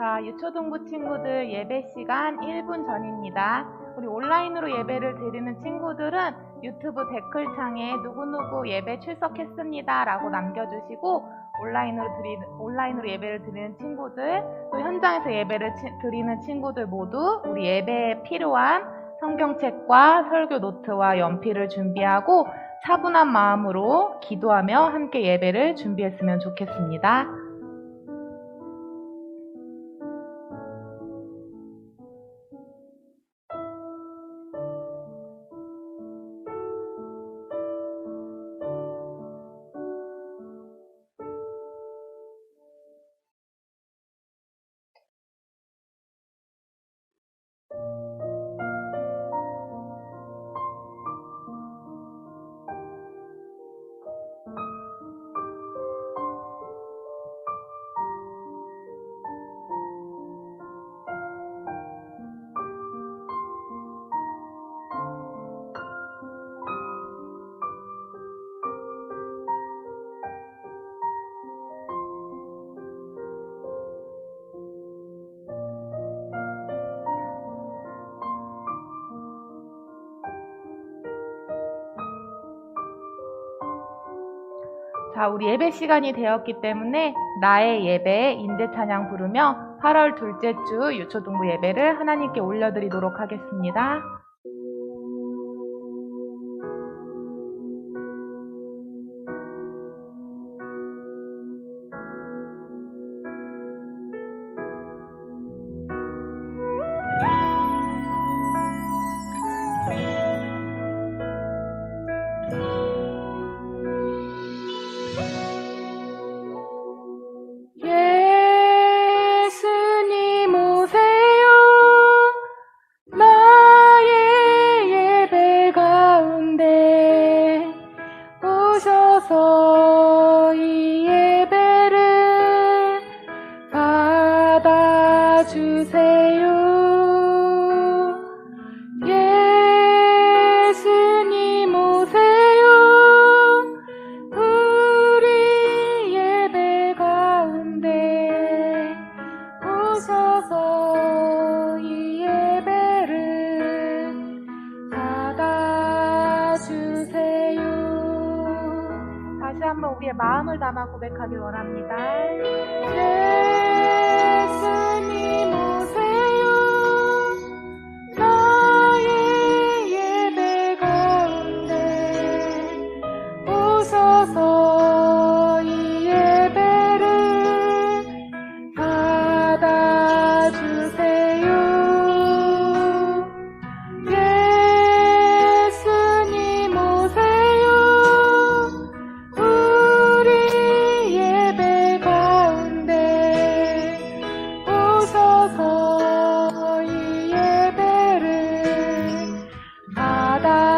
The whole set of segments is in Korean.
자, 유초등부 친구들 예배 시간 1분 전입니다. 우리 온라인으로 예배를 드리는 친구들은 유튜브 댓글창에 누구누구 예배 출석했습니다 라고 남겨주시고, 온라인으로 예배를 드리는 친구들, 또 현장에서 예배를 드리는 친구들 모두 우리 예배에 필요한 성경책과 설교 노트와 연필을 준비하고 차분한 마음으로 기도하며 함께 예배를 준비했으면 좋겠습니다. 자, 우리 예배 시간이 되었기 때문에 나의 예배 인재 찬양 부르며 8월 둘째 주 유초등부 예배를 하나님께 올려드리도록 하겠습니다. 이 예배를 받아주세요. 예수님 오세요. 우리 예배 가운데 오셔서 이 예배를 받아주세요. 다시 한번 우리의 마음을 담아 고백하길 원합니다. 예수님 오세요. 나의 예배 가운데 오셔서 이 예배를 받아주세요. 예수님 오세요. 우리 예배 가운데 오셔서 이 예배를 받아주세요.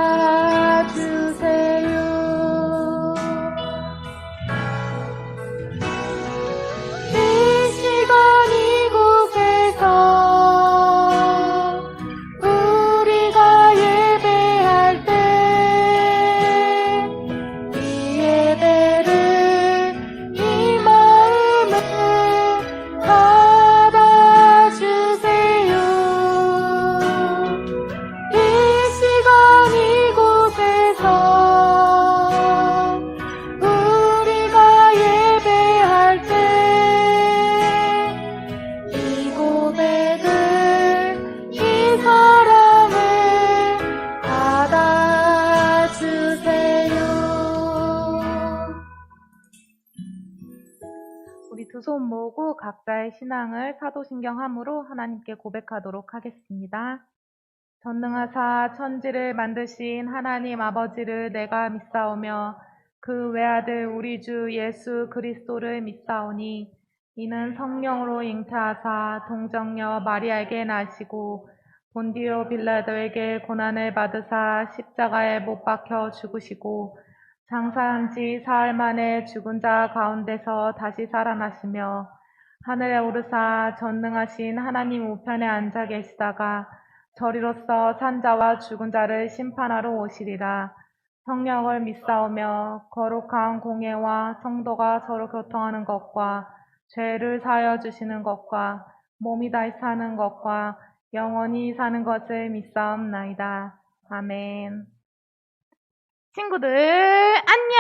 이 시간 이곳에서 우리가 예배할 때 이 예배를 이 마음을 받아주세요. 이 시간 이곳에서 우리가 예배할 때 이 고백을 이 사랑을 받아주세요. 우리 두 손 모으고 각자의 신앙을 사도신경함으로 하나님께 고백하도록 하겠습니다. 전능하사 천지를 만드신 하나님 아버지를 내가 믿사오며 그 외아들 우리 주 예수 그리스도를 믿사오니 이는 성령으로 잉태하사 동정녀 마리아에게 나시고 본디오 빌라도에게 고난을 받으사 십자가에 못 박혀 죽으시고 장사한 지 사흘 만에 죽은 자 가운데서 다시 살아나시며 하늘에 오르사 전능하신 하나님 우편에 앉아 계시다가 저리로서 산자와 죽은 자를 심판하러 오시리라. 성령을 믿사오며 거룩한 공예와 성도가 서로 교통하는 것과 죄를 사하여 주시는 것과 몸이 다시 사는 것과 영원히 사는 것을 믿사옵나이다. 아멘. 친구들 안녕.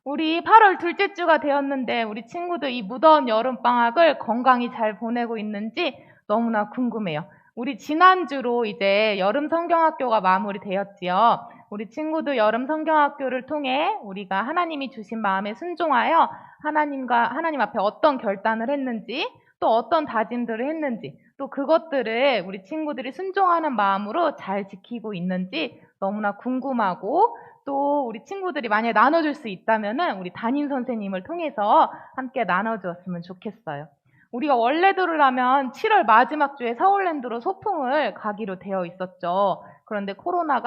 우리 8월 둘째 주가 되었는데 우리 친구들 이 무더운 여름방학을 건강히 잘 보내고 있는지 너무나 궁금해요. 우리 지난주로 이제 여름 성경학교가 마무리되었지요. 우리 친구들 여름 성경학교를 통해 우리가 하나님이 주신 마음에 순종하여 하나님 앞에 어떤 결단을 했는지, 또 어떤 다짐들을 했는지, 또 그것들을 우리 친구들이 순종하는 마음으로 잘 지키고 있는지 너무나 궁금하고, 또 우리 친구들이 만약에 나눠줄 수 있다면은 우리 담임 선생님을 통해서 함께 나눠주었으면 좋겠어요. 우리가 원래대로라면 7월 마지막 주에 서울랜드로 소풍을 가기로 되어 있었죠. 그런데 코로나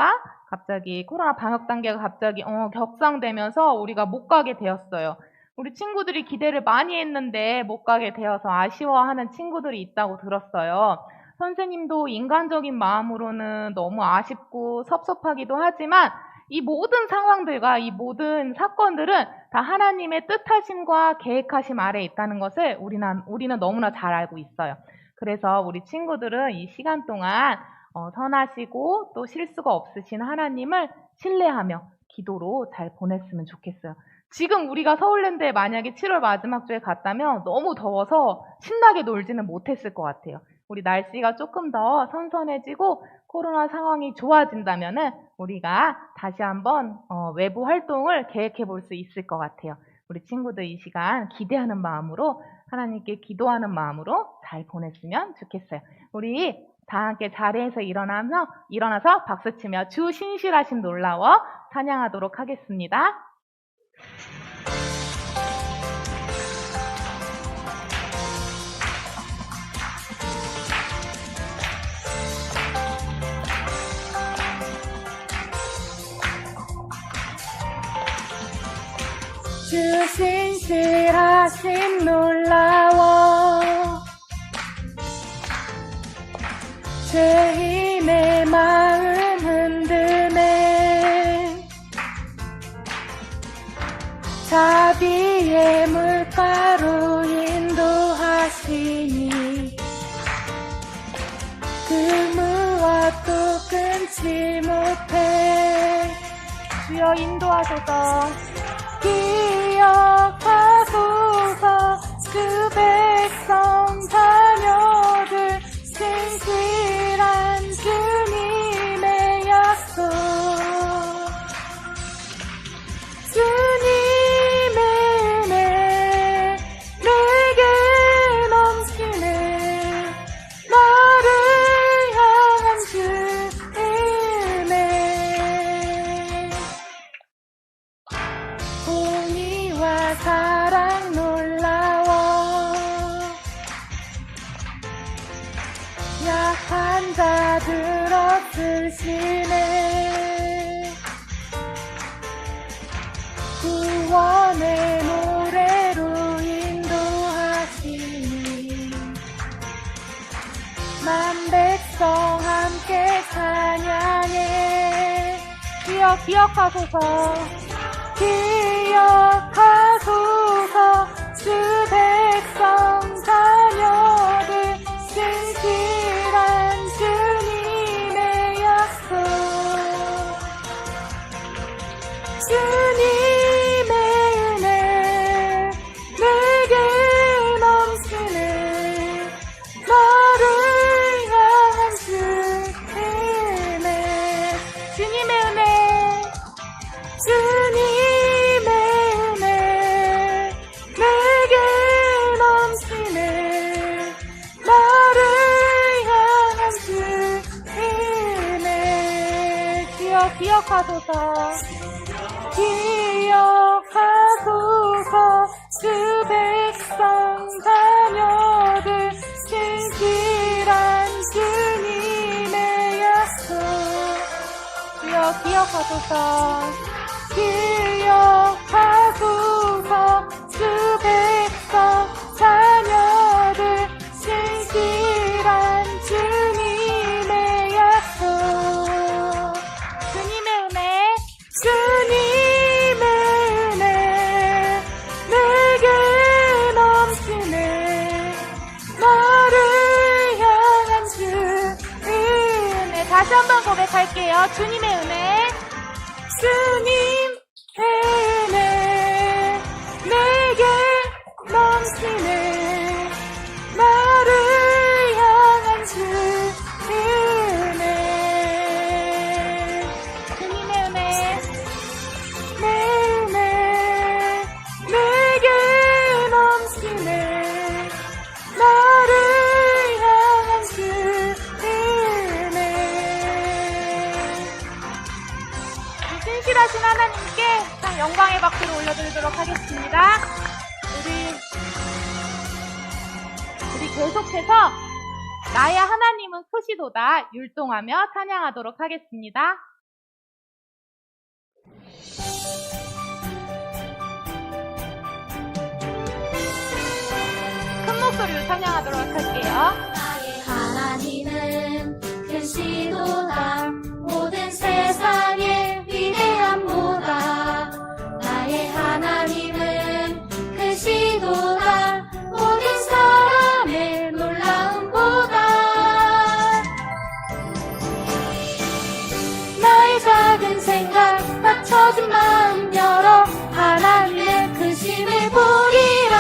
방역 단계가 갑자기 격상되면서 우리가 못 가게 되었어요. 우리 친구들이 기대를 많이 했는데 못 가게 되어서 아쉬워하는 친구들이 있다고 들었어요. 선생님도 인간적인 마음으로는 너무 아쉽고 섭섭하기도 하지만 이 모든 상황들과 이 모든 사건들은 다 하나님의 뜻하심과 계획하심 아래에 있다는 것을 우리는 너무나 잘 알고 있어요. 그래서 우리 친구들은 이 시간 동안 선하시고 또 실수가 없으신 하나님을 신뢰하며 기도로 잘 보냈으면 좋겠어요. 지금 우리가 서울랜드에 만약에 7월 마지막 주에 갔다면 너무 더워서 신나게 놀지는 못했을 것 같아요. 우리 날씨가 조금 더 선선해지고 코로나 상황이 좋아진다면은 우리가 다시 한번 외부 활동을 계획해 볼 수 있을 것 같아요. 우리 친구들 이 시간 기대하는 마음으로, 하나님께 기도하는 마음으로 잘 보냈으면 좋겠어요. 우리 다 함께 자리에서 일어나서 박수치며 주 신실하심 놀라워 찬양하도록 하겠습니다. 주 신실하심 놀라워 죄인의 마음 흔드네 자비의 물가로 인도하시니 그 무엇도 끊지 못해 주여 인도하소서 기억하소서 주 백성 자녀들 신실한 주님의 약속 주님의 은혜 내게 넘치네 나를 향한 주 은혜 공의와 사랑 놀라워 약한 자들 없으시네 구원의 노래로 인도하시니 만 백성 함께 찬양해 기억하소서 기억하소서 주 백성 자녀들 신실한 주님의 약속 주님의 은혜 내게 넘치네 나를 향한 주 은혜 주님의 은혜 주님의 은혜 내게 넘치네 나를 향한 주 은혜 기억하소서 주 백성 자녀들 신실한 주님의 약속 기억하소서 주 백성 자녀들 신실한 주님의 약속 주님의 은혜 내게 넘치네 할게요. 주님의 은혜. 주님의 은혜 내게 넘치네. 나를 향한 주 은혜. 주님의 은혜. 내 은혜 내게 넘치네. 나를 향한 주 은혜. 신실하신 하나님께 영광의 박수를 올려드리도록 하겠습니다. 우리 계속해서 나의 하나님은 크시도다 율동하며 찬양하도록 하겠습니다. 큰 목소리로 찬양하도록 할게요. 나의 하나님은 크시도다 모든 세상의 위대함보다. 나의 하나님은 크시도다 모든 사람의 놀라움보다. 나의 작은 생각 낮춰진 마음 열어 하나님의 크심을 보리라.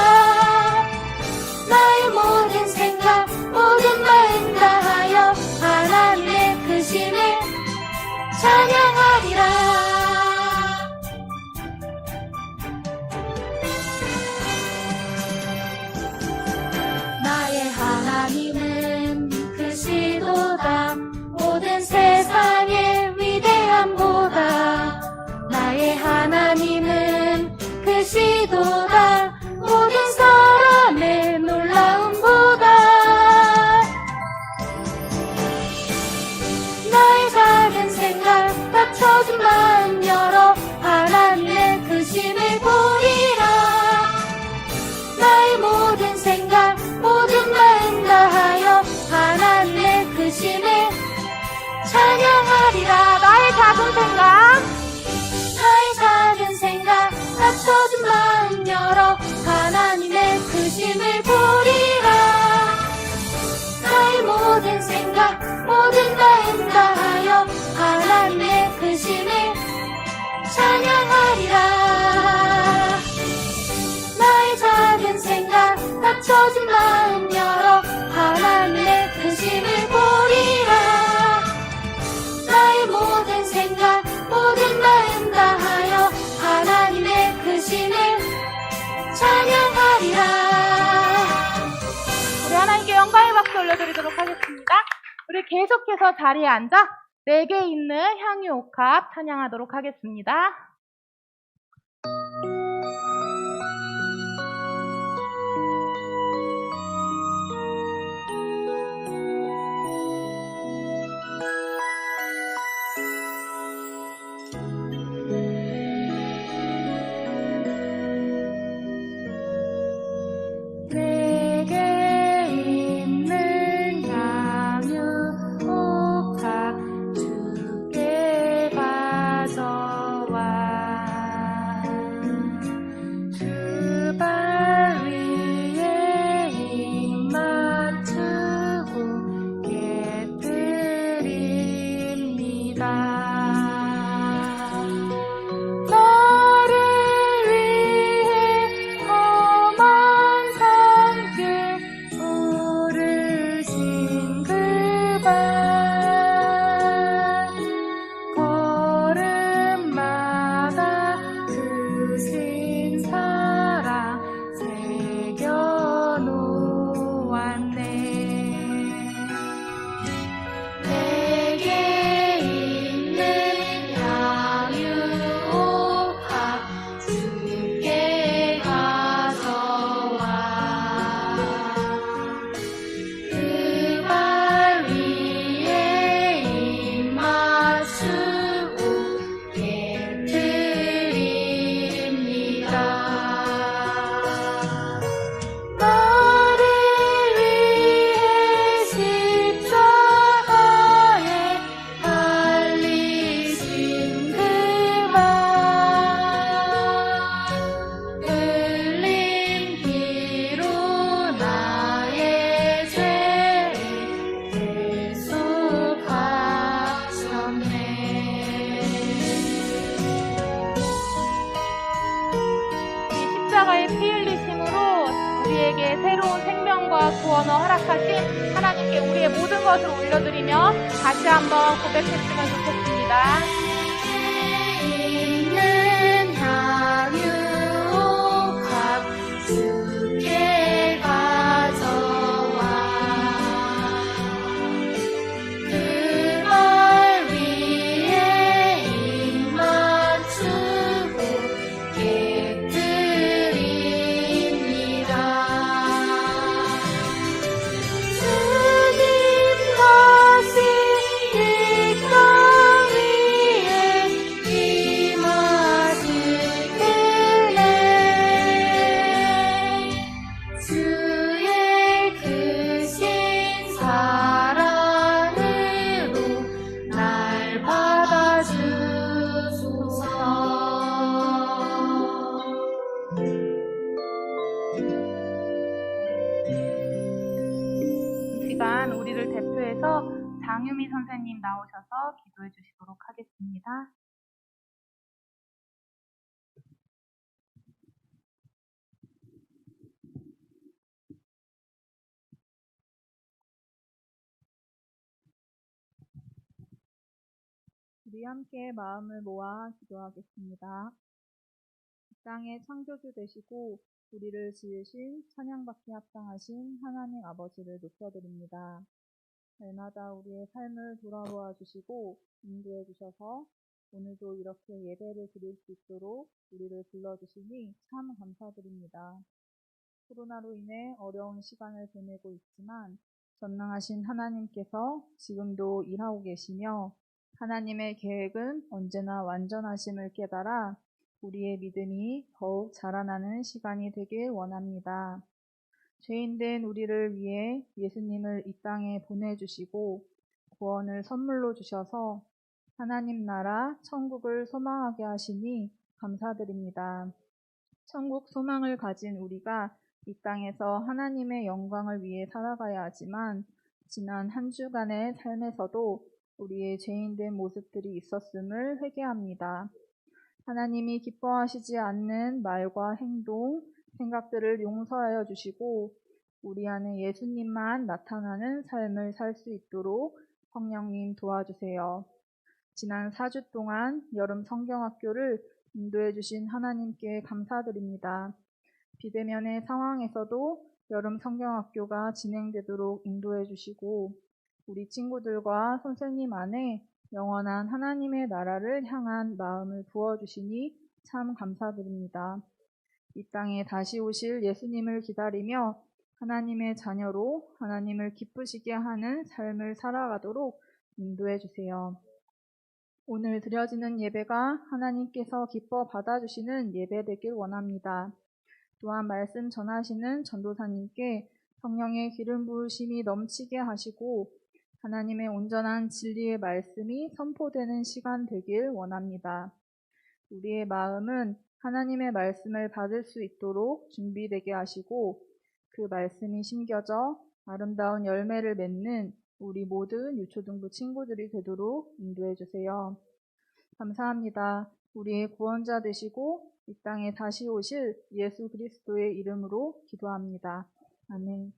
나의 모든 생각 모든 마음 다하여 하나님의 크심을 찬양하리라. 나의 하나님은 크시도다 모든 세상의 위대함보다. 나의 하나님은 크시도다 모든 사람의 놀라움보다. 나의 작은 생각 낮춰진 마음 열어 하나님의 크심을 보리라. 나의 모든 생각 모든 마음 다하여 하나님의 크심을 찬양하리라. 나의 작은 생각 나의 작은 생각 낮춰진 마음 열어 하나님의 크심을 보리라. 나의 모든 생각 모든 마음 다하여 하나님의 크심을 찬양하리라. 나의 작은 생각 낮춰진 마음 열어 하나님의 크심을 보리라. 나의 모든 생각 모든 마음 다하여 하나님의 크심을 찬양하리라. 우리 하나님께 영광의 박수 올려드리도록 하겠습니다. 우리 계속해서 자리에 앉아 내게 있는 향유 옥합 찬양하도록 하겠습니다. 내게 있는 향유 옥합 주께 가져와 십자가의 피 흘리심으로 우리에게 새로운 생명과 구원을 허락하신 하나님께 우리의 모든 것을 올려드리며 다시 한번 고백했으면 좋겠습니다. 있는 향유옥합 주께 가져와 그걸 위해 입 맞추고 깨뜨립니다. 주님 다시 이 땅 위에 임하실 때에 주의 크신 사랑으로 날 받아주소서. 이 시간 우리를 대표해서 장유미 선생님 나오셔서 기도해 주시도록 하겠습니다. 우리 함께 마음을 모아 기도하겠습니다. 이 땅의 창조주 되시고 우리를 지으신 찬양받기 합당하신 하나님 아버지를 높여드립니다. 날마다 우리의 삶을 돌아보아 주시고 인도해 주셔서 오늘도 이렇게 예배를 드릴 수 있도록 우리를 불러주시니 참 감사드립니다. 코로나로 인해 어려운 시간을 보내고 있지만 전능하신 하나님께서 지금도 일하고 계시며 하나님의 계획은 언제나 완전하심을 깨달아 우리의 믿음이 더욱 자라나는 시간이 되길 원합니다. 죄인된 우리를 위해 예수님을 이 땅에 보내주시고 구원을 선물로 주셔서 하나님 나라 천국을 소망하게 하시니 감사드립니다. 천국 소망을 가진 우리가 이 땅에서 하나님의 영광을 위해 살아가야 하지만 지난 한 주간의 삶에서도 우리의 죄인된 모습들이 있었음을 회개합니다. 하나님이 기뻐하시지 않는 말과 행동, 생각들을 용서하여 주시고 우리 안에 예수님만 나타나는 삶을 살 수 있도록 성령님 도와주세요. 지난 4주 동안 여름 성경학교를 인도해 주신 하나님께 감사드립니다. 비대면의 상황에서도 여름 성경학교가 진행되도록 인도해 주시고 우리 친구들과 선생님 안에 영원한 하나님의 나라를 향한 마음을 부어주시니 참 감사드립니다. 이 땅에 다시 오실 예수님을 기다리며 하나님의 자녀로 하나님을 기쁘시게 하는 삶을 살아가도록 인도해 주세요. 오늘 드려지는 예배가 하나님께서 기뻐 받아주시는 예배 되길 원합니다. 또한 말씀 전하시는 전도사님께 성령의 기름 부으심이 넘치게 하시고 하나님의 온전한 진리의 말씀이 선포되는 시간 되길 원합니다. 우리의 마음은 하나님의 말씀을 받을 수 있도록 준비되게 하시고 그 말씀이 심겨져 아름다운 열매를 맺는 우리 모든 유초등부 친구들이 되도록 인도해 주세요. 감사합니다. 우리의 구원자 되시고 이 땅에 다시 오실 예수 그리스도의 이름으로 기도합니다. 아멘.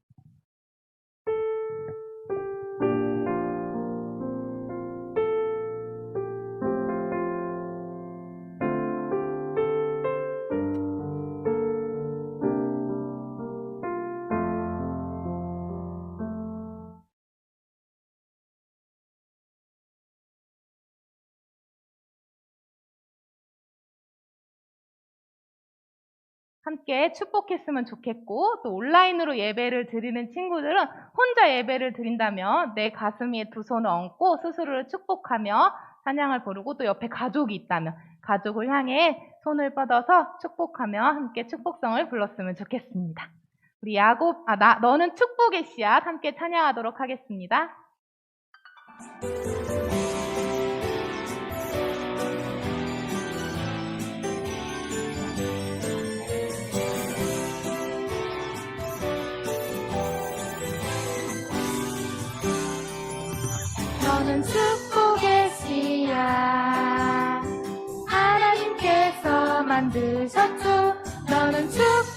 함께 축복했으면 좋겠고 또 온라인으로 예배를 드리는 친구들은 혼자 예배를 드린다면 내 가슴 위에 두 손을 얹고 스스로를 축복하며 찬양을 부르고 또 옆에 가족이 있다면 가족을 향해 손을 뻗어서 축복하며 함께 축복성을 불렀으면 좋겠습니다. 우리 너는 축복의 씨앗 함께 찬양하도록 하겠습니다. 너는 축복의 씨앗 하나님께서 만드셨죠. 너는 축복의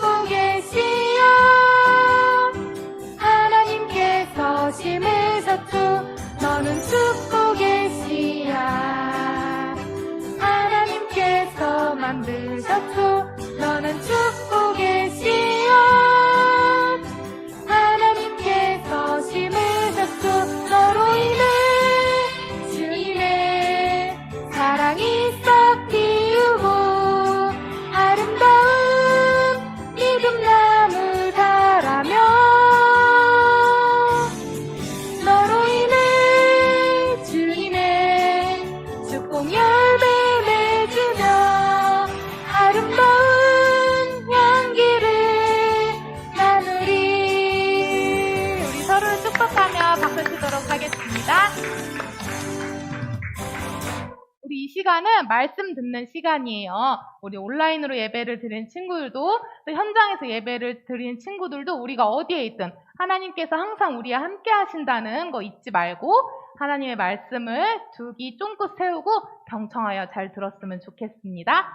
시간은 말씀 듣는 시간이에요. 우리 온라인으로 예배를 드리는 친구들도 또 현장에서 예배를 드리는 친구들도 우리가 어디에 있든 하나님께서 항상 우리와 함께 하신다는 거 잊지 말고 하나님의 말씀을 두 귀 쫑긋 세우고 경청하여 잘 들었으면 좋겠습니다.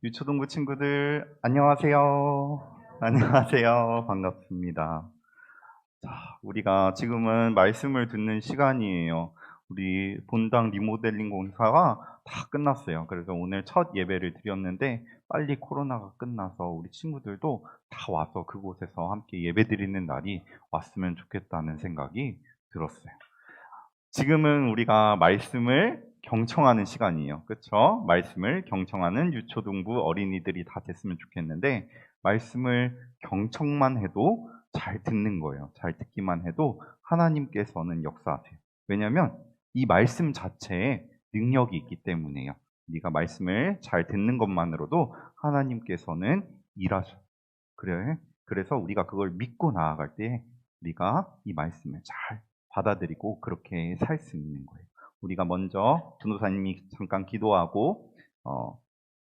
유초동부 친구들 안녕하세요. 안녕하세요. 반갑습니다. 자, 우리가 지금은 말씀을 듣는 시간이에요. 우리 본당 리모델링 공사가 다 끝났어요. 그래서 오늘 첫 예배를 드렸는데 빨리 코로나가 끝나서 우리 친구들도 다 와서 그곳에서 함께 예배 드리는 날이 왔으면 좋겠다는 생각이 들었어요. 지금은 우리가 말씀을 경청하는 시간이에요. 그렇죠? 말씀을 경청하는 유초등부 어린이들이 다 됐으면 좋겠는데 말씀을 경청만 해도 잘 듣는 거예요. 잘 듣기만 해도 하나님께서는 역사하세요. 왜냐하면 이 말씀 자체에 능력이 있기 때문에요. 우리가 말씀을 잘 듣는 것만으로도 하나님께서는 일하셔요. 그래서 우리가 그걸 믿고 나아갈 때 우리가 이 말씀을 잘 받아들이고 그렇게 살 수 있는 거예요. 우리가 먼저 전도사님이 잠깐 기도하고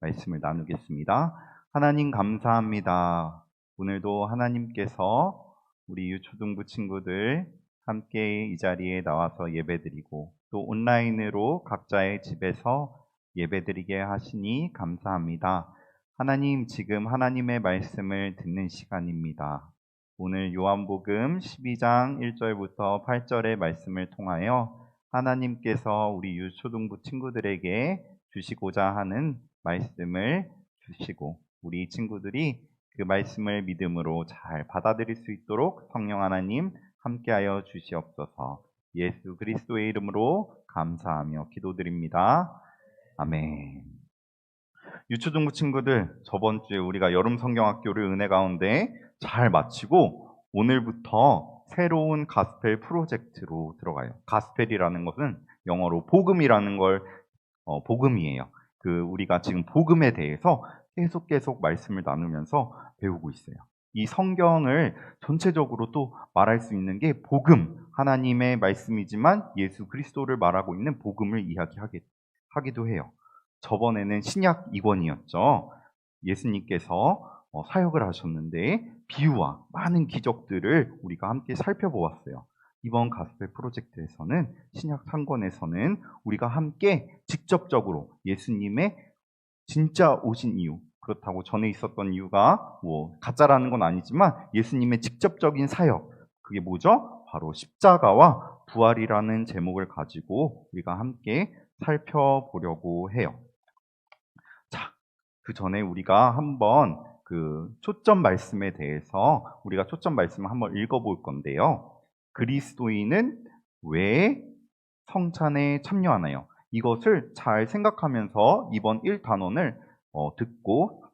말씀을 나누겠습니다. 하나님 감사합니다. 오늘도 하나님께서 우리 유초등부 친구들 함께 이 자리에 나와서 예배드리고 또 온라인으로 각자의 집에서 예배드리게 하시니 감사합니다. 하나님, 지금 하나님의 말씀을 듣는 시간입니다. 오늘 요한복음 12장 1절부터 8절의 말씀을 통하여 하나님께서 우리 유초등부 친구들에게 주시고자 하는 말씀을 주시고 우리 친구들이 그 말씀을 믿음으로 잘 받아들일 수 있도록 성령 하나님 함께하여 주시옵소서. 예수 그리스도의 이름으로 감사하며 기도드립니다. 아멘. 유초등부 친구들, 저번 주에 우리가 여름 성경학교를 은혜 가운데 잘 마치고 오늘부터 새로운 가스펠 프로젝트로 들어가요. 가스펠이라는 것은 영어로 복음이라는 걸 복음이에요. 우리가 지금 복음에 대해서 계속 말씀을 나누면서 배우고 있어요. 이 성경을 전체적으로 또 말할 수 있는 게 복음, 하나님의 말씀이지만 예수 그리스도를 말하고 있는 복음을 이야기하기도 해요. 저번에는 신약 2권이었죠. 예수님께서 사역을 하셨는데 비유와 많은 기적들을 우리가 함께 살펴보았어요. 이번 가스펠 프로젝트에서는 신약 3권에서는 우리가 함께 직접적으로 예수님의 진짜 오신 이유, 그렇다고 전에 있었던 이유가 가짜라는 건 아니지만 예수님의 직접적인 사역, 그게 뭐죠? 바로 십자가와 부활이라는 제목을 가지고 우리가 함께 살펴보려고 해요. 자, 그 전에 우리가 한번 초점 말씀에 대해서 우리가 초점 말씀을 한번 읽어볼 건데요. 그리스도인은 왜 성찬에 참여하나요? 이것을 잘 생각하면서 이번 1단원을 듣고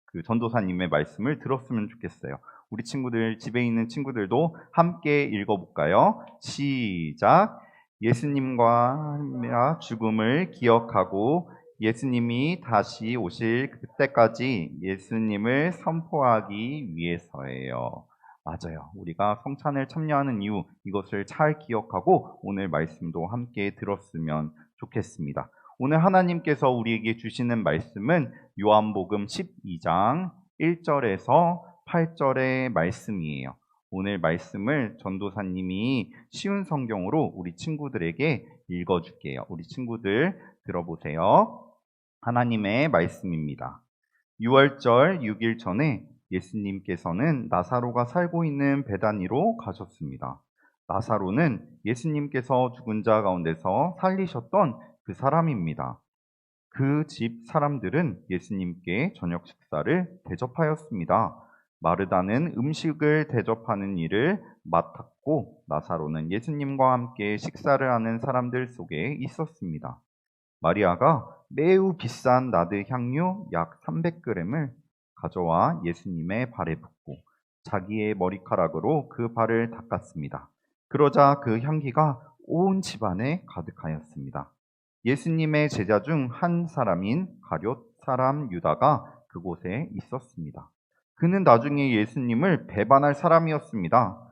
그 전도사님의 말씀을 들었으면 좋겠어요. 우리 친구들, 집에 있는 친구들도 함께 읽어볼까요? 시작! 예수님과 죽음을 기억하고 예수님이 다시 오실 그때까지 예수님을 선포하기 위해서예요. 맞아요. 우리가 성찬을 참여하는 이유, 이것을 잘 기억하고 오늘 말씀도 함께 들었으면 좋겠습니다. 오늘 하나님께서 우리에게 주시는 말씀은 요한복음 12장 1절에서 8절의 말씀이에요. 오늘 말씀을 전도사님이 쉬운 성경으로 우리 친구들에게 읽어줄게요. 우리 친구들 들어보세요. 하나님의 말씀입니다. 6월절 6일 전에 예수님께서는 나사로가 살고 있는 베다니로 가셨습니다. 나사로는 예수님께서 죽은 자 가운데서 살리셨던 그 사람입니다. 그 집 사람들은 예수님께 저녁 식사를 대접하였습니다. 마르다는 음식을 대접하는 일을 맡았고 나사로는 예수님과 함께 식사를 하는 사람들 속에 있었습니다. 마리아가 매우 비싼 나드 향유 약 300g을 가져와 예수님의 발에 붓고 자기의 머리카락으로 그 발을 닦았습니다. 그러자 그 향기가 온 집안에 가득하였습니다. 예수님의 제자 중 한 사람인 가룟 사람 유다가 그곳에 있었습니다. 그는 나중에 예수님을 배반할 사람이었습니다.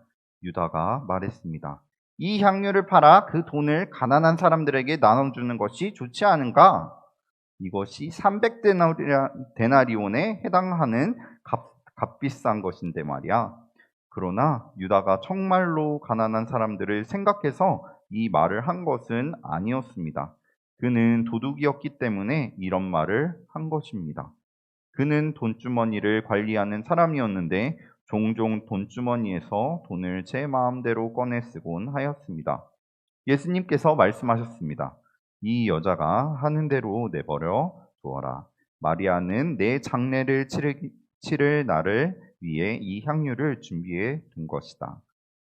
유다가 말했습니다. 이 향유를 팔아 그 돈을 가난한 사람들에게 나눠주는 것이 좋지 않은가? 이것이 300데나리온에 해당하는 값비싼 것인데 말이야. 그러나 유다가 정말로 가난한 사람들을 생각해서 이 말을 한 것은 아니었습니다. 그는 도둑이었기 때문에 이런 말을 한 것입니다. 그는 돈주머니를 관리하는 사람이었는데 종종 돈주머니에서 돈을 제 마음대로 꺼내 쓰곤 하였습니다. 예수님께서 말씀하셨습니다. 이 여자가 하는 대로 내버려 두어라. 마리아는 내 장례를 치를 날을 위해 이 향유를 준비해 둔 것이다.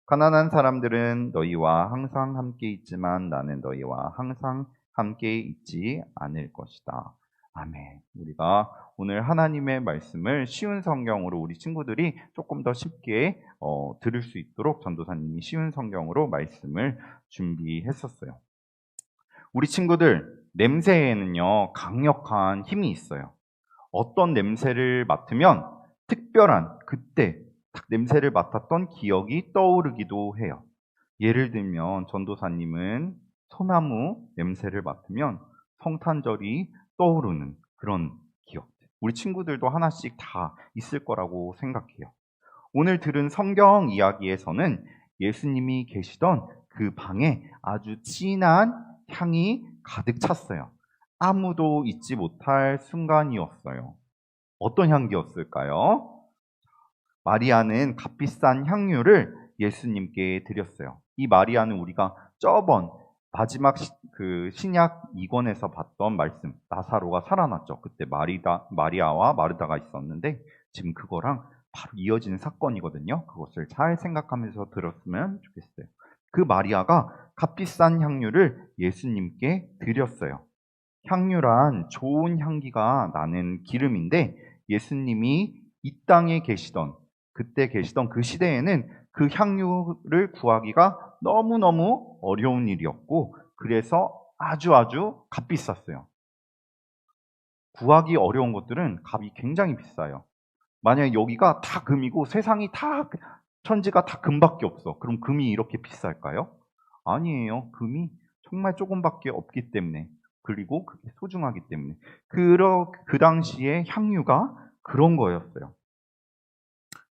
가난한 사람들은 너희와 항상 함께 있지만 나는 너희와 항상 함께 있지 않을 것이다. 아멘. 우리가 오늘 하나님의 말씀을 쉬운 성경으로 우리 친구들이 조금 더 쉽게 들을 수 있도록 전도사님이 쉬운 성경으로 말씀을 준비했었어요. 우리 친구들, 냄새에는요, 강력한 힘이 있어요. 어떤 냄새를 맡으면 특별한 그때 딱 냄새를 맡았던 기억이 떠오르기도 해요. 예를 들면 전도사님은 소나무 냄새를 맡으면 성탄절이 떠오르는 그런 기억들. 우리 친구들도 하나씩 다 있을 거라고 생각해요. 오늘 들은 성경 이야기에서는 예수님이 계시던 그 방에 아주 진한 향이 가득 찼어요. 아무도 잊지 못할 순간이었어요. 어떤 향기였을까요? 마리아는 값비싼 향유를 예수님께 드렸어요. 이 마리아는 우리가 저번 마지막 신약 2권에서 봤던 말씀, 나사로가 살아났죠. 그때 마리아와 마르다가 있었는데 지금 그거랑 바로 이어지는 사건이거든요. 그것을 잘 생각하면서 들었으면 좋겠어요. 그 마리아가 값비싼 향유를 예수님께 드렸어요. 향유란 좋은 향기가 나는 기름인데 예수님이 이 땅에 그때 계시던 그 시대에는 그 향유를 구하기가 너무너무 어려운 일이었고 그래서 아주 값비쌌어요. 구하기 어려운 것들은 값이 굉장히 비싸요. 만약에 여기가 다 금이고 세상이 다 천지가 다 금밖에 없어. 그럼 금이 이렇게 비쌀까요? 아니에요. 금이 정말 조금밖에 없기 때문에 그리고 그게 소중하기 때문에 그 당시에 향유가 그런 거였어요.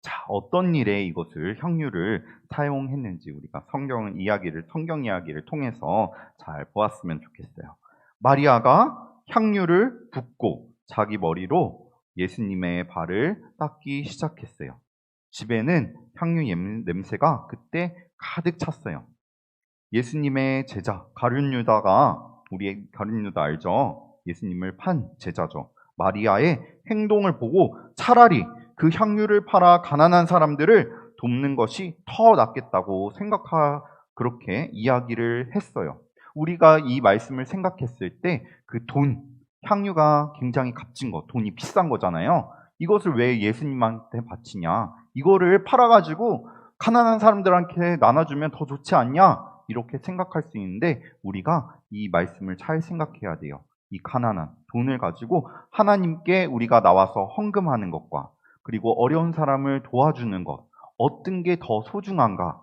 자, 어떤 일에 이것을 향유를 사용했는지 우리가 성경 이야기를 통해서 잘 보았으면 좋겠어요. 마리아가 향유를 붓고 자기 머리로 예수님의 발을 닦기 시작했어요. 집에는 향유 냄새가 그때 가득 찼어요. 예수님의 제자 가룟 유다가 우리 가룟 유다 알죠? 예수님을 판 제자죠. 마리아의 행동을 보고 차라리 그 향유를 팔아 가난한 사람들을 돕는 것이 더 낫겠다고 그렇게 이야기를 했어요. 우리가 이 말씀을 생각했을 때 그 향유가 굉장히 값진 거, 돈이 비싼 거잖아요. 이것을 왜 예수님한테 바치냐? 이거를 팔아가지고 가난한 사람들한테 나눠주면 더 좋지 않냐? 이렇게 생각할 수 있는데 우리가 이 말씀을 잘 생각해야 돼요. 이 가난한 돈을 가지고 하나님께 우리가 나와서 헌금하는 것과 그리고 어려운 사람을 도와주는 것, 어떤 게 더 소중한가?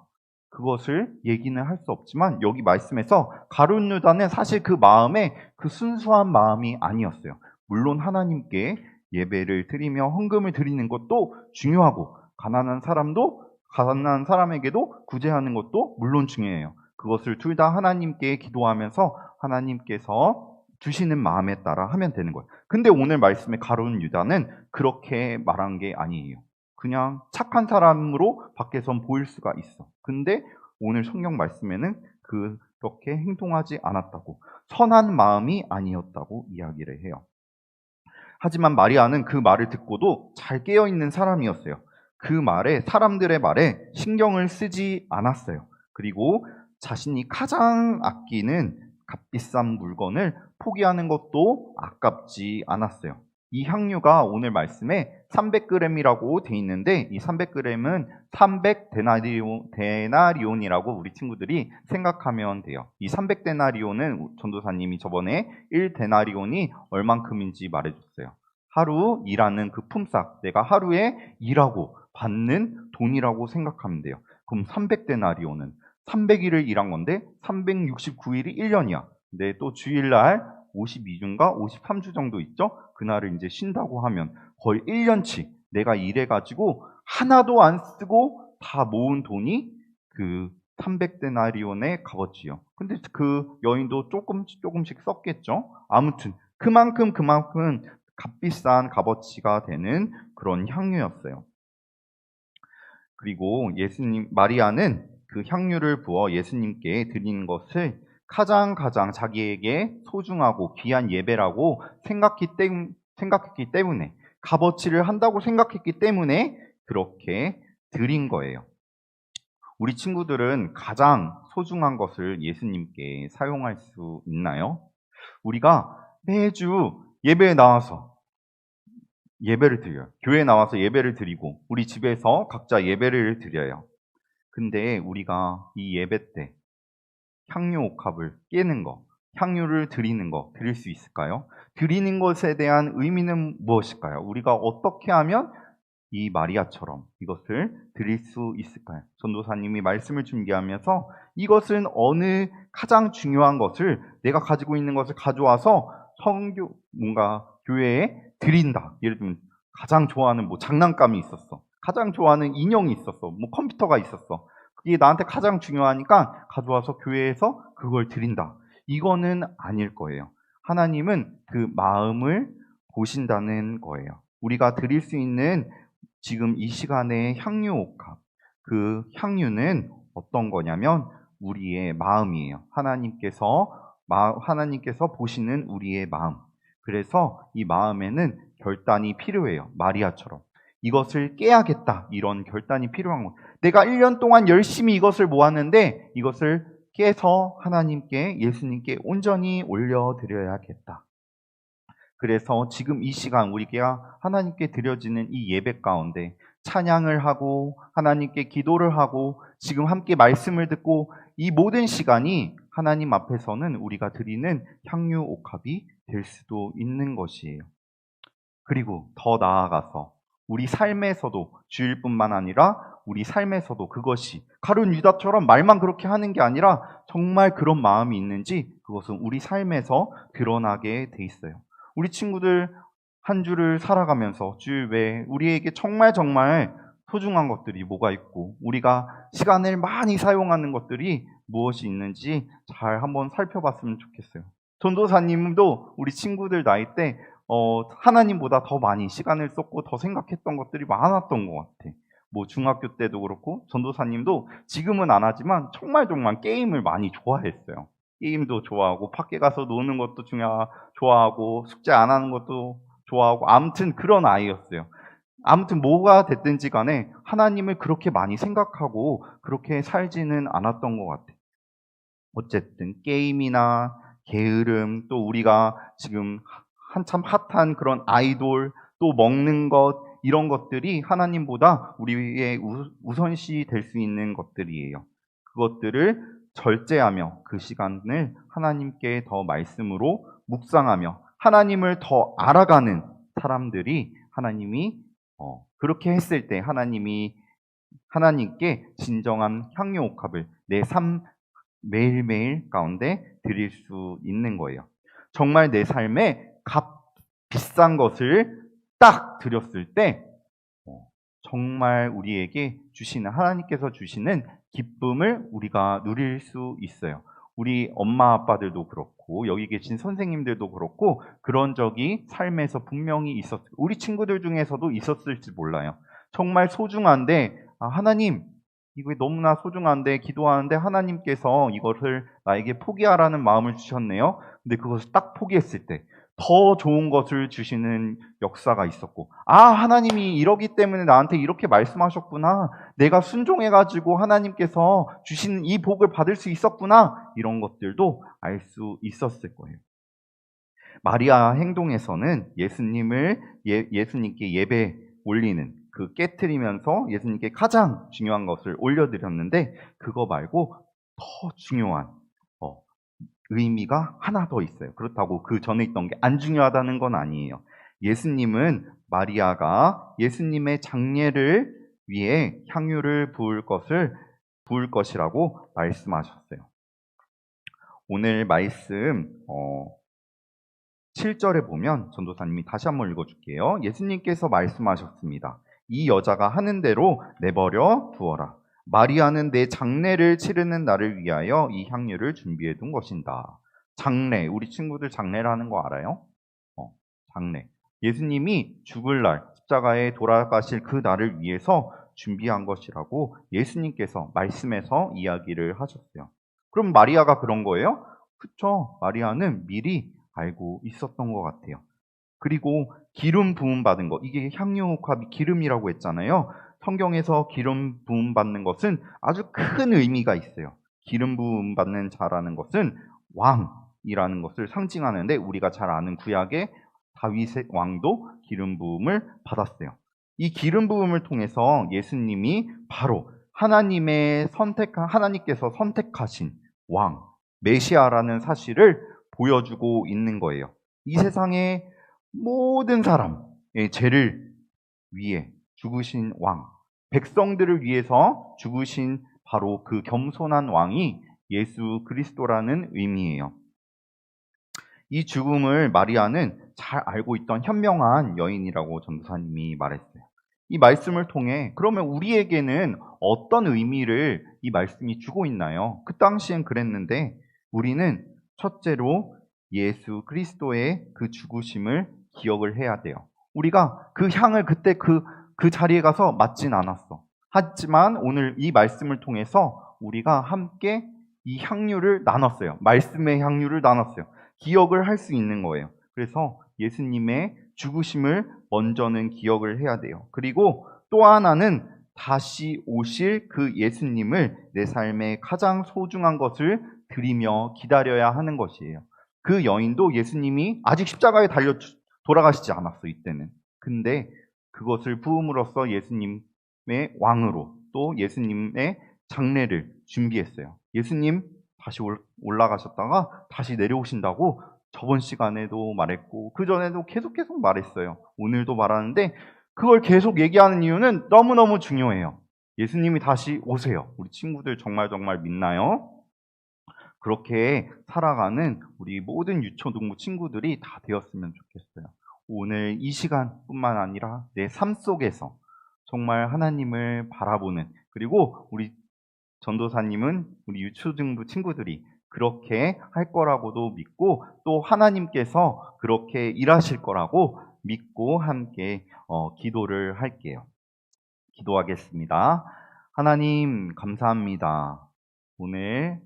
그것을 얘기는 할 수 없지만 여기 말씀에서 가룟 유다는 사실 그 마음에 그 순수한 마음이 아니었어요. 물론 하나님께 예배를 드리며 헌금을 드리는 것도 중요하고 가난한 사람에게도 구제하는 것도 물론 중요해요. 그것을 둘 다 하나님께 기도하면서 하나님께서 주시는 마음에 따라 하면 되는 거예요. 근데 오늘 말씀의 가룟 유다는 그렇게 말한 게 아니에요. 그냥 착한 사람으로 밖에선 보일 수가 있어. 근데 오늘 성경 말씀에는 그렇게 행동하지 않았다고, 선한 마음이 아니었다고 이야기를 해요. 하지만 마리아는 그 말을 듣고도 잘 깨어있는 사람이었어요. 사람들의 말에 신경을 쓰지 않았어요. 그리고 자신이 가장 아끼는 값비싼 물건을 포기하는 것도 아깝지 않았어요. 이 향유가 오늘 말씀에 300g이라고 돼 있는데 이 300g은 300데나리온이라고 우리 친구들이 생각하면 돼요. 이 300데나리온은 전도사님이 저번에 1데나리온이 얼만큼인지 말해줬어요. 하루 일하는 그 품삯, 내가 하루에 일하고 받는 돈이라고 생각하면 돼요. 그럼 300데나리온은 300일을 일한 건데 369일이 1년이야. 근데 또 주일날 52주인가 53주 정도 있죠? 그날을 이제 쉰다고 하면 거의 1년치 내가 일해가지고 하나도 안 쓰고 다 모은 돈이 그 300데나리온의 값어치요. 근데 그 여인도 조금씩 썼겠죠? 아무튼 그만큼 값비싼 값어치가 되는 그런 향유였어요. 그리고 마리아는 그 향유를 부어 예수님께 드리는 것을 가장 자기에게 소중하고 귀한 예배라고 생각했기 때문에, 값어치를 한다고 생각했기 때문에 그렇게 드린 거예요. 우리 친구들은 가장 소중한 것을 예수님께 사용할 수 있나요? 우리가 매주 예배에 나와서 예배를 드려요. 교회에 나와서 예배를 드리고 우리 집에서 각자 예배를 드려요. 근데 우리가 이 예배 때 향유 옥합을 깨는 거, 향유를 드리는 거 드릴 수 있을까요? 드리는 것에 대한 의미는 무엇일까요? 우리가 어떻게 하면 이 마리아처럼 이것을 드릴 수 있을까요? 전도사님이 말씀을 준비하면서 이것은 가장 중요한 것을, 내가 가지고 있는 것을 가져와서 교회에 드린다. 예를 들면 가장 좋아하는 장난감이 있었어. 가장 좋아하는 인형이 있었어. 컴퓨터가 있었어. 그게 나한테 가장 중요하니까 가져와서 교회에서 그걸 드린다. 이거는 아닐 거예요. 하나님은 그 마음을 보신다는 거예요. 우리가 드릴 수 있는 지금 이 시간의 향유 옥합, 그 향유는 어떤 거냐면 우리의 마음이에요. 하나님께서 보시는 우리의 마음. 그래서 이 마음에는 결단이 필요해요. 마리아처럼. 이것을 깨야겠다. 이런 결단이 필요한 거예요. 내가 1년 동안 열심히 이것을 모았는데 이것을 깨서 하나님께, 예수님께 온전히 올려드려야겠다. 그래서 지금 이 시간 우리가 하나님께 드려지는 이 예배 가운데 찬양을 하고 하나님께 기도를 하고 지금 함께 말씀을 듣고 이 모든 시간이 하나님 앞에서는 우리가 드리는 향유 옥합이 될 수도 있는 것이에요. 그리고 더 나아가서 우리 삶에서도, 주일뿐만 아니라 우리 삶에서도 그것이 가룟 유다처럼 말만 그렇게 하는 게 아니라 정말 그런 마음이 있는지 그것은 우리 삶에서 드러나게 돼 있어요. 우리 친구들 한 주를 살아가면서 주일 외에 우리에게 정말 소중한 것들이 뭐가 있고 우리가 시간을 많이 사용하는 것들이 무엇이 있는지 잘 한번 살펴봤으면 좋겠어요. 전도사님도 우리 친구들 나이 때 하나님보다 더 많이 시간을 썼고 더 생각했던 것들이 많았던 것 같아. 중학교 때도 그렇고 전도사님도 지금은 안 하지만 정말 게임을 많이 좋아했어요. 게임도 좋아하고 밖에 가서 노는 것도 좋아하고 숙제 안 하는 것도 좋아하고 아무튼 그런 아이였어요. 아무튼 뭐가 됐든지 간에 하나님을 그렇게 많이 생각하고 그렇게 살지는 않았던 것 같아요. 어쨌든 게임이나 게으름, 또 우리가 지금 한참 핫한 그런 아이돌, 또 먹는 것, 이런 것들이 하나님보다 우리의 우선시 될 수 있는 것들이에요. 그것들을 절제하며 그 시간을 하나님께 더 말씀으로 묵상하며 하나님을 더 알아가는 사람들이 하나님이 그렇게 했을 때 하나님께 진정한 향유 옥합을 내 삶 매일매일 가운데 드릴 수 있는 거예요. 정말 내 삶에 비싼 것을 딱 드렸을 때 정말 우리에게 하나님께서 주시는 기쁨을 우리가 누릴 수 있어요. 우리 엄마 아빠들도 그렇고 여기 계신 선생님들도 그렇고 그런 적이 삶에서 분명히 있었어요. 우리 친구들 중에서도 있었을지 몰라요. 정말 소중한데 하나님 이거 너무나 소중한데 기도하는데 하나님께서 이것을 나에게 포기하라는 마음을 주셨네요. 근데 그것을 딱 포기했을 때 더 좋은 것을 주시는 역사가 있었고 하나님이 이러기 때문에 나한테 이렇게 말씀하셨구나. 내가 순종해가지고 하나님께서 주시는 이 복을 받을 수 있었구나. 이런 것들도 알 수 있었을 거예요. 마리아 행동에서는 예수님께 예배 올리는 그 깨트리면서 예수님께 가장 중요한 것을 올려드렸는데 그거 말고 더 중요한 의미가 하나 더 있어요. 그렇다고 그 전에 있던 게 안 중요하다는 건 아니에요. 예수님은 마리아가 예수님의 장례를 위해 향유를 부을 것이라고 말씀하셨어요. 오늘 말씀 7절에 보면 전도사님이 다시 한번 읽어줄게요. 예수님께서 말씀하셨습니다. 이 여자가 하는 대로 내버려 두어라. 마리아는 내 장례를 치르는 날을 위하여 이 향유를 준비해 둔 것인다. 장례, 우리 친구들 장례라는 거 알아요? 장례. 예수님이 죽을 날, 십자가에 돌아가실 그 날을 위해서 준비한 것이라고 예수님께서 말씀에서 이야기를 하셨어요. 그럼 마리아가 그런 거예요? 그쵸. 마리아는 미리 알고 있었던 것 같아요. 그리고 기름 부음 받은 것, 이게 향유옥합이 기름이라고 했잖아요. 성경에서 기름 부음 받는 것은 아주 큰 의미가 있어요. 기름 부음 받는 자라는 것은 왕이라는 것을 상징하는데, 우리가 잘 아는 구약의 다윗의 왕도 기름 부음을 받았어요. 이 기름 부음을 통해서 예수님이 바로 하나님께서 선택하신 왕, 메시아라는 사실을 보여주고 있는 거예요. 이 세상의 모든 사람의 죄를 위해 죽으신 왕, 백성들을 위해서 죽으신 바로 그 겸손한 왕이 예수 그리스도라는 의미예요. 이 죽음을 마리아는 잘 알고 있던 현명한 여인이라고 전도사님이 말했어요. 이 말씀을 통해 그러면 우리에게는 어떤 의미를 이 말씀이 주고 있나요? 그 당시엔 그랬는데, 우리는 첫째로 예수 그리스도의 그 죽으심을 기억을 해야 돼요. 우리가 그 향을 그때 그 자리에 가서 맡진 않았어. 하지만 오늘 이 말씀을 통해서 우리가 함께 이 향유를 나눴어요. 말씀의 향유를 나눴어요. 기억을 할 수 있는 거예요. 그래서 예수님의 죽으심을 먼저는 기억을 해야 돼요. 그리고 또 하나는 다시 오실 그 예수님을 내 삶의 가장 소중한 것을 드리며 기다려야 하는 것이에요. 그 여인도 예수님이 아직 십자가에 달려 돌아가시지 않았어, 이때는. 근데 그것을 부음으로써 예수님의 왕으로 또 예수님의 장례를 준비했어요. 예수님 다시 올라가셨다가 다시 내려오신다고 저번 시간에도 말했고 그 전에도 계속 말했어요. 오늘도 말하는데 그걸 계속 얘기하는 이유는 너무너무 중요해요. 예수님이 다시 오세요. 우리 친구들 정말 믿나요? 그렇게 살아가는 우리 모든 유초등부 친구들이 다 되었으면 좋겠어요. 오늘 이 시간뿐만 아니라 내 삶 속에서 정말 하나님을 바라보는, 그리고 우리 전도사님은 우리 유초등부 친구들이 그렇게 할 거라고도 믿고 또 하나님께서 그렇게 일하실 거라고 믿고 함께 기도를 할게요. 기도하겠습니다. 하나님 감사합니다. 오늘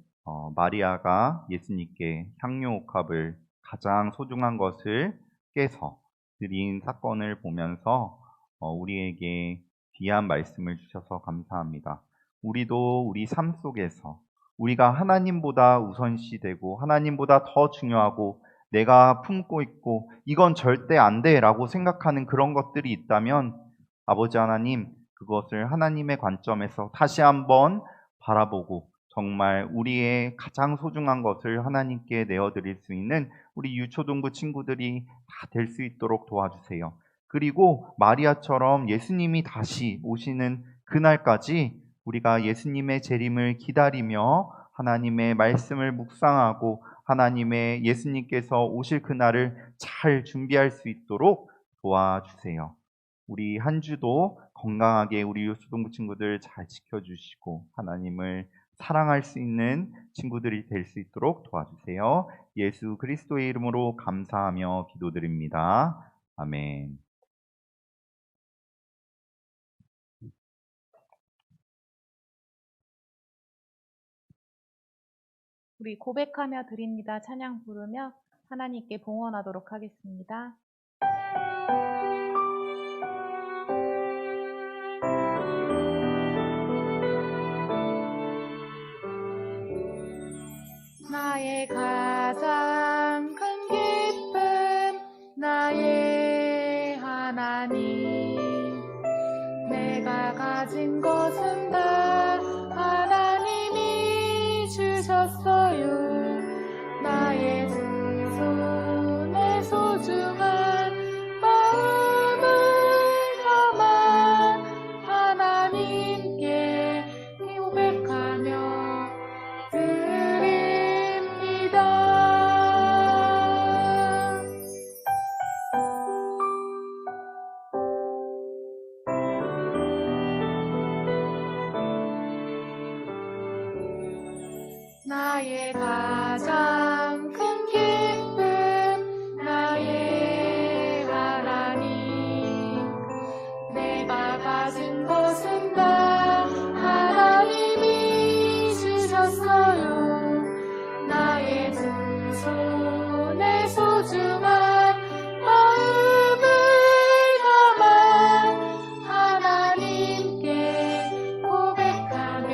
마리아가 예수님께 향유옥합을 가장 소중한 것을 깨서 드린 사건을 보면서 우리에게 귀한 말씀을 주셔서 감사합니다. 우리도 우리 삶 속에서 우리가 하나님보다 우선시되고 하나님보다 더 중요하고 내가 품고 있고 이건 절대 안 돼 라고 생각하는 그런 것들이 있다면 아버지 하나님, 그것을 하나님의 관점에서 다시 한번 바라보고 정말 우리의 가장 소중한 것을 하나님께 내어드릴 수 있는 우리 유초등부 친구들이 다 될 수 있도록 도와주세요. 그리고 마리아처럼 예수님이 다시 오시는 그날까지 우리가 예수님의 재림을 기다리며 하나님의 말씀을 묵상하고 하나님의 예수님께서 오실 그날을 잘 준비할 수 있도록 도와주세요. 우리 한 주도 건강하게 우리 유초등부 친구들 잘 지켜주시고 하나님을 사랑할 수 있는 친구들이 될 수 있도록 도와주세요. 예수 그리스도의 이름으로 감사하며 기도드립니다. 아멘. 우리 고백하며 드립니다. 찬양 부르며 하나님께 봉헌하도록 하겠습니다. 나의 가장 큰 기쁨, 나의 하나님, 내가 가진 것은 다 하나님이 주셨어요. 나의 두 손에 소중한 나의 가장 큰 기쁨 나의 하나님 내가 가진 것은 다 하나님이 주셨어요 나의 두 손에 소중한 마음을 담아 하나님께 고백하며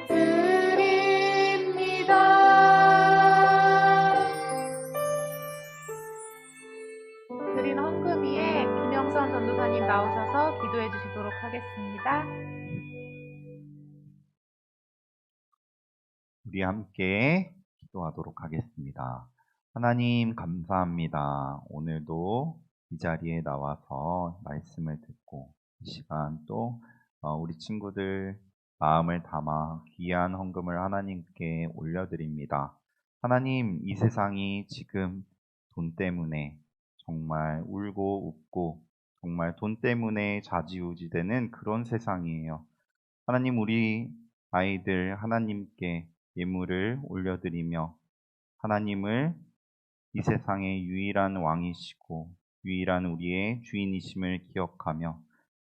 드립니다. 드린 헌금 위에 김영선 전도사님 나오셔서 기도해 주시도록 하겠습니다. 우리 함께 기도하도록 하겠습니다. 하나님 감사합니다. 오늘도 이 자리에 나와서 말씀을 듣고 이 시간 또 우리 친구들 마음을 담아 귀한 헌금을 하나님께 올려드립니다. 하나님, 이 세상이 지금 돈 때문에 정말 울고 웃고 정말 돈 때문에 좌지우지되는 그런 세상이에요. 하나님, 우리 아이들 하나님께 예물을 올려드리며 하나님을 이 세상의 유일한 왕이시고 유일한 우리의 주인이심을 기억하며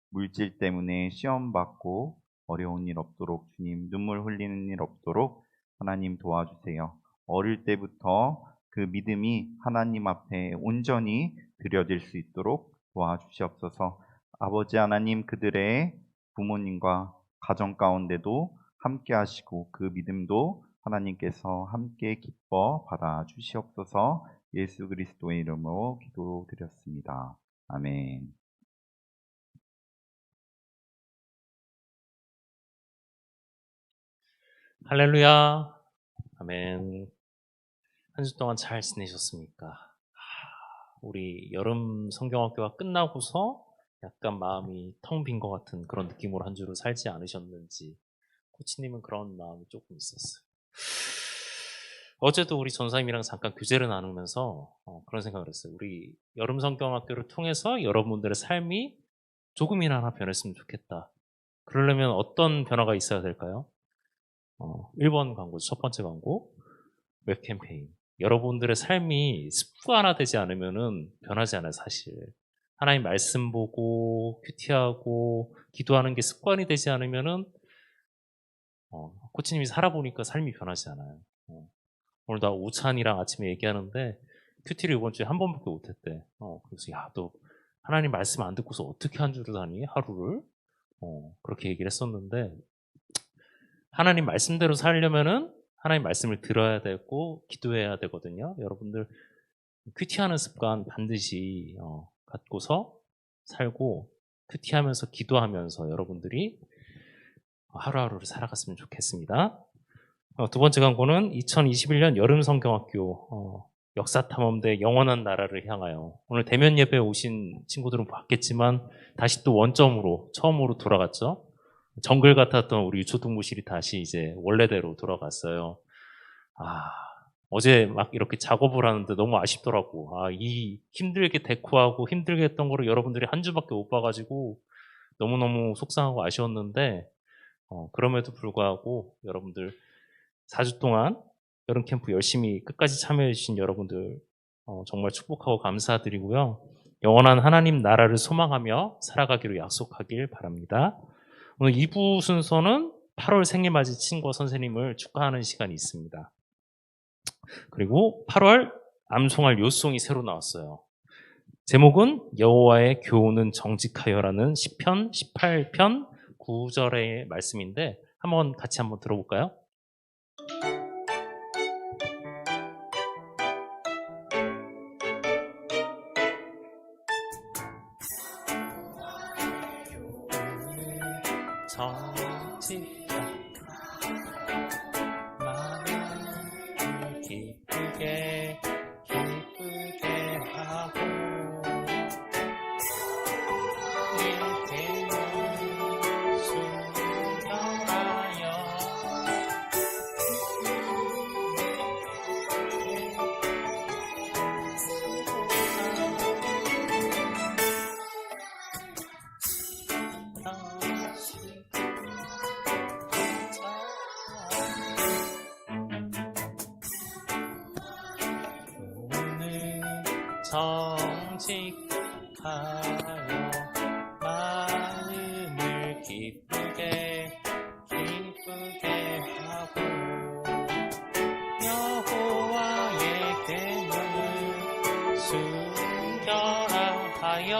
물질 때문에 시험받고 어려운 일 없도록 주님 눈물 흘리는 일 없도록 하나님 도와주세요. 어릴 때부터 그 믿음이 하나님 앞에 온전히 드려질 수 있도록 도와주시옵소서. 아버지 하나님, 그들의 부모님과 가정 가운데도 함께 하시고 그 믿음도 하나님께서 함께 기뻐 받아 주시옵소서. 예수 그리스도의 이름으로 기도드렸습니다. 아멘. 할렐루야. 아멘. 한 주 동안 잘 지내셨습니까? 우리 여름 성경학교가 끝나고서 약간 마음이 텅 빈 것 같은 그런 느낌으로 한 주를 살지 않으셨는지 코치님은 그런 마음이 조금 있었어요. 어제도 우리 전사님이랑 잠깐 교제를 나누면서 그런 생각을 했어요. 우리 여름 성경학교를 통해서 여러분들의 삶이 조금이나마 변했으면 좋겠다. 그러려면 어떤 변화가 있어야 될까요? 1번 광고, 첫 번째 광고, 웹 캠페인. 여러분들의 삶이 습관화되지 않으면은 변하지 않아요, 사실. 하나님 말씀 보고, 큐티하고, 기도하는 게 습관이 되지 않으면은, 코치님이 살아보니까 삶이 변하지 않아요. 오늘 나 우찬이랑 아침에 얘기하는데, 큐티를 이번 주에 한 번밖에 못했대. 그래서, 야, 너 하나님 말씀 안 듣고서 어떻게 한 주를 다니? 하루를? 그렇게 얘기를 했었는데, 하나님 말씀대로 살려면은 하나님 말씀을 들어야 되고 기도해야 되거든요. 여러분들 큐티하는 습관 반드시 갖고서 살고 큐티하면서 기도하면서 여러분들이 하루하루를 살아갔으면 좋겠습니다. 두 번째 광고는 2021년 여름 성경학교 역사탐험대 영원한 나라를 향하여. 오늘 대면 예배에 오신 친구들은 봤겠지만 다시 또 원점으로 처음으로 돌아갔죠. 정글 같았던 우리 유초등부실이 다시 이제 원래대로 돌아갔어요. 어제 막 이렇게 작업을 하는데 너무 아쉽더라고. 이 힘들게 데코하고 힘들게 했던 거를 여러분들이 한 주밖에 못 봐가지고 너무너무 속상하고 아쉬웠는데, 그럼에도 불구하고 여러분들 4주 동안 여름 캠프 열심히 끝까지 참여해주신 여러분들 정말 축복하고 감사드리고요. 영원한 하나님 나라를 소망하며 살아가기로 약속하길 바랍니다. 오늘 2부 순서는 8월 생일맞이 친구 선생님을 축하하는 시간이 있습니다. 그리고 8월 암송할 요송이 새로 나왔어요. 제목은 여호와의 교훈은 정직하여라는 시편 18편 9절의 말씀인데 같이 한번 들어볼까요? 마음을 기쁘게 하고 일대를 순결하여 정직하여 마음을 기쁘게 하고 여호와에게 눈을 숨겨라 하여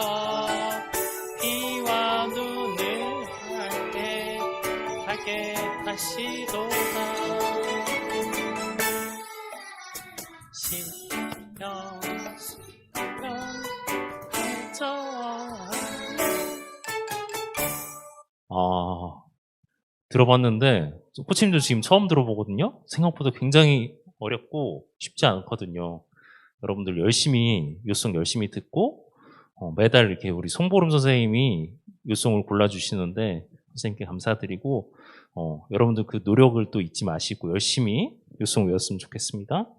귀와 눈을 밝게 하시도다. 신령 들어봤는데 코치님도 지금 처음 들어보거든요. 생각보다 굉장히 어렵고 쉽지 않거든요. 여러분들 열심히 요송 열심히 듣고 매달 이렇게 우리 송보름 선생님이 요송을 골라주시는데 선생님께 감사드리고 여러분들 그 노력을 또 잊지 마시고 열심히 요송 외웠으면 좋겠습니다.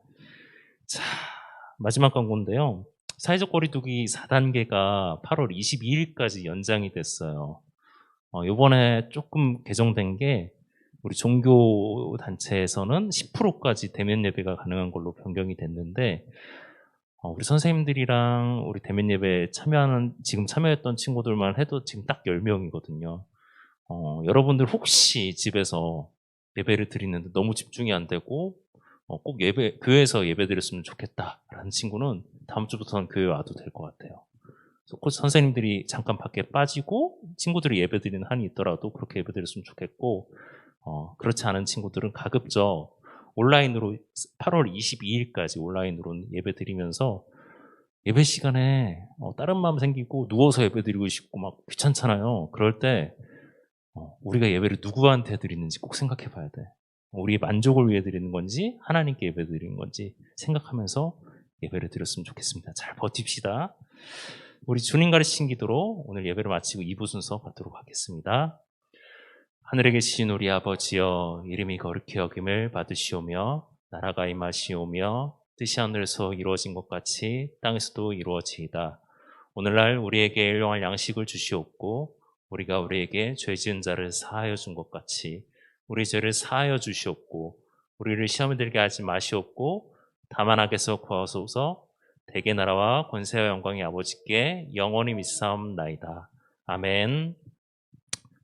자, 마지막 광고인데요. 사회적 거리두기 4단계가 8월 22일까지 연장이 됐어요. 이번에 조금 개정된 게 우리 종교 단체에서는 10%까지 대면 예배가 가능한 걸로 변경이 됐는데 우리 선생님들이랑 우리 대면 예배 지금 참여했던 친구들만 해도 지금 딱 10명이거든요. 여러분들 혹시 집에서 예배를 드리는데 너무 집중이 안 되고 꼭 교회에서 예배 드렸으면 좋겠다라는 친구는 다음 주부터는 교회 와도 될 것 같아요. 코치 선생님들이 잠깐 밖에 빠지고 친구들이 예배 드리는 한이 있더라도 그렇게 예배 드렸으면 좋겠고 그렇지 않은 친구들은 가급적 온라인으로 8월 22일까지 온라인으로 예배 드리면서 예배 시간에 다른 마음 생기고 누워서 예배 드리고 싶고 막 귀찮잖아요. 그럴 때 우리가 예배를 누구한테 드리는지 꼭 생각해 봐야 돼. 우리의 만족을 위해 드리는 건지 하나님께 예배 드리는 건지 생각하면서 예배를 드렸으면 좋겠습니다. 잘 버팁시다. 우리 주님 가르치신 기도로 오늘 예배를 마치고 2부 순서 갖도록 하겠습니다. 하늘에 계신 우리 아버지여, 이름이 거룩히 여김을 받으시오며 나라가 임하시오며 뜻이 하늘에서 이루어진 것 같이 땅에서도 이루어지이다. 오늘날 우리에게 일용할 양식을 주시옵고 우리가 우리에게 죄 지은 자를 사하여 준 것 같이 우리 죄를 사하여 주시옵고 우리를 시험에 들게 하지 마시옵고 다만 악에서 구하소서. 대개 나라와 권세와 영광이 아버지께 영원히 믿사옵나이다. 아멘.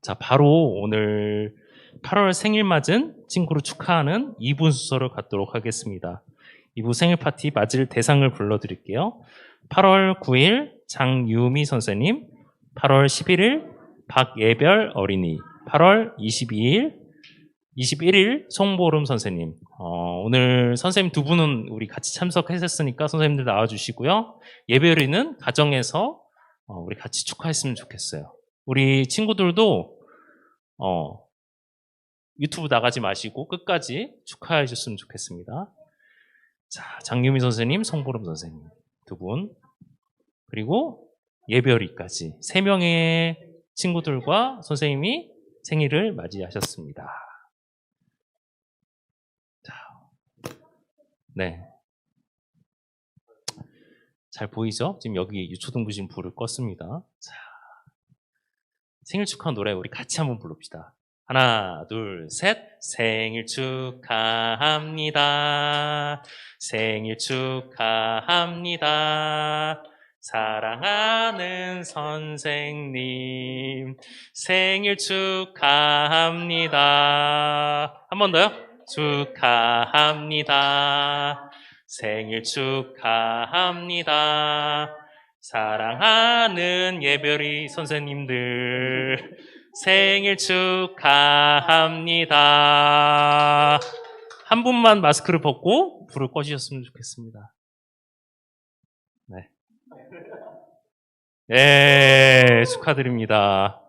자, 바로 오늘 8월 생일 맞은 친구를 축하하는 2부 순서를 갖도록 하겠습니다. 2부 생일 파티 맞을 대상을 불러드릴게요. 8월 9일 장유미 선생님, 8월 11일 박예별 어린이, 8월 21일 송보름 선생님. 오늘 선생님 두 분은 우리 같이 참석하셨으니까 선생님들 나와주시고요. 예배리는 가정에서 우리 같이 축하했으면 좋겠어요. 우리 친구들도 유튜브 나가지 마시고 끝까지 축하해 주셨으면 좋겠습니다. 자, 장유미 선생님, 송보름 선생님 두 분, 그리고 예별이까지 3명의 친구들과 선생님이 생일을 맞이하셨습니다. 자, 네. 잘 보이죠? 지금 여기 유초등부 지금 불을 껐습니다. 자, 생일 축하 노래 우리 같이 한번 부릅시다. 하나, 둘, 셋. 생일 축하합니다. 생일 축하합니다. 사랑하는 선생님, 생일 축하합니다. 한 번 더요. 축하합니다. 생일 축하합니다. 사랑하는 예별이 선생님들, 생일 축하합니다. 한 분만 마스크를 벗고 불을 꺼주셨으면 좋겠습니다. 네. 네, 축하드립니다.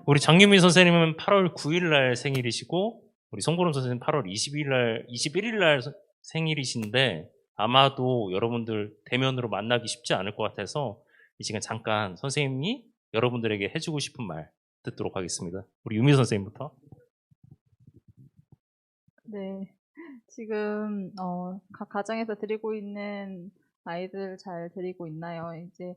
우리 장유민 선생님은 8월 9일 날 생일이시고, 우리 송보름 선생님은 8월 21일 날 생일이신데, 아마도 여러분들 대면으로 만나기 쉽지 않을 것 같아서 이 시간 잠깐 선생님이 여러분들에게 해주고 싶은 말 듣도록 하겠습니다. 우리 유미 선생님부터. 네, 지금 각 가정에서 드리고 있는 아이들 잘 드리고 있나요? 이제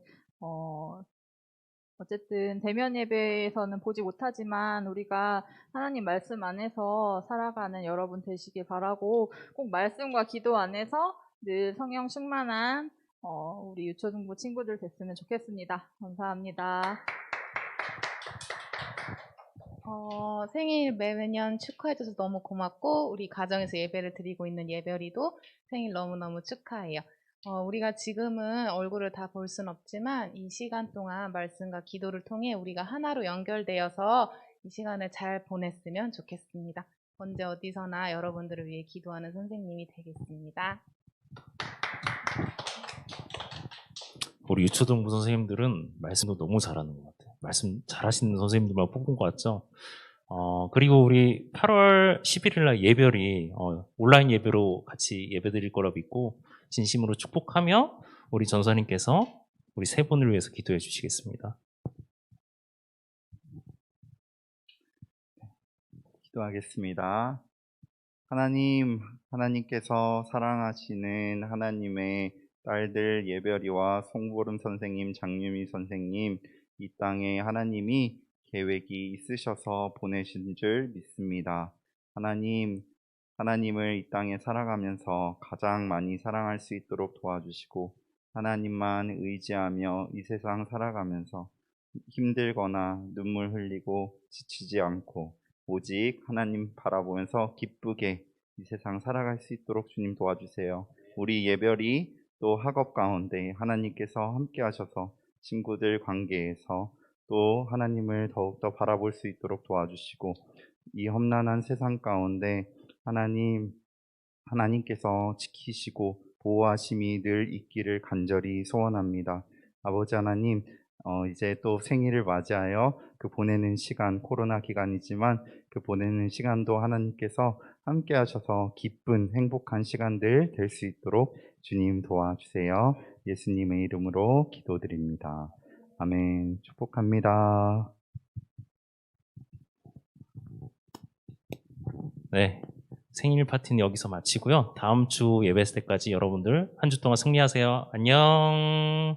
어쨌든 대면 예배에서는 보지 못하지만 우리가 하나님 말씀 안에서 살아가는 여러분 되시길 바라고, 꼭 말씀과 기도 안에서 늘 성령 충만한 우리 유초등부 친구들 됐으면 좋겠습니다. 감사합니다. 생일 매년 축하해줘서 너무 고맙고, 우리 가정에서 예배를 드리고 있는 예별이도 생일 너무너무 축하해요. 우리가 지금은 얼굴을 다 볼 순 없지만 이 시간 동안 말씀과 기도를 통해 우리가 하나로 연결되어서 이 시간을 잘 보냈으면 좋겠습니다. 언제 어디서나 여러분들을 위해 기도하는 선생님이 되겠습니다. 우리 유초등부 선생님들은 말씀도 너무 잘하는 것 같아요. 말씀 잘하시는 선생님들만 뽑은 것 같죠? 그리고 우리 8월 11일 날 예별이 온라인 예배로 같이 예배 드릴 거라 믿고 진심으로 축복하며 우리 전사님께서 우리 세 분을 위해서 기도해 주시겠습니다. 기도하겠습니다. 하나님께서 사랑하시는 하나님의 딸들 예별이와 송보름 선생님, 장유미 선생님, 이 땅에 하나님이 계획이 있으셔서 보내신 줄 믿습니다. 하나님을 이 땅에 살아가면서 가장 많이 사랑할 수 있도록 도와주시고, 하나님만 의지하며 이 세상 살아가면서 힘들거나 눈물 흘리고 지치지 않고 오직 하나님 바라보면서 기쁘게 이 세상 살아갈 수 있도록 주님 도와주세요. 우리 예별이 또 학업 가운데 하나님께서 함께 하셔서 친구들 관계에서 또 하나님을 더욱더 바라볼 수 있도록 도와주시고, 이 험난한 세상 가운데 하나님께서 지키시고 보호하심이 늘 있기를 간절히 소원합니다. 아버지 하나님, 이제 또 생일을 맞이하여 그 보내는 시간, 코로나 기간이지만 그 보내는 시간도 하나님께서 함께 하셔서 기쁜 행복한 시간들 될 수 있도록 주님 도와주세요. 예수님의 이름으로 기도드립니다. 아멘. 축복합니다. 네, 생일 파티는 여기서 마치고요. 다음 주 예배 때까지 여러분들 한 주 동안 승리하세요. 안녕.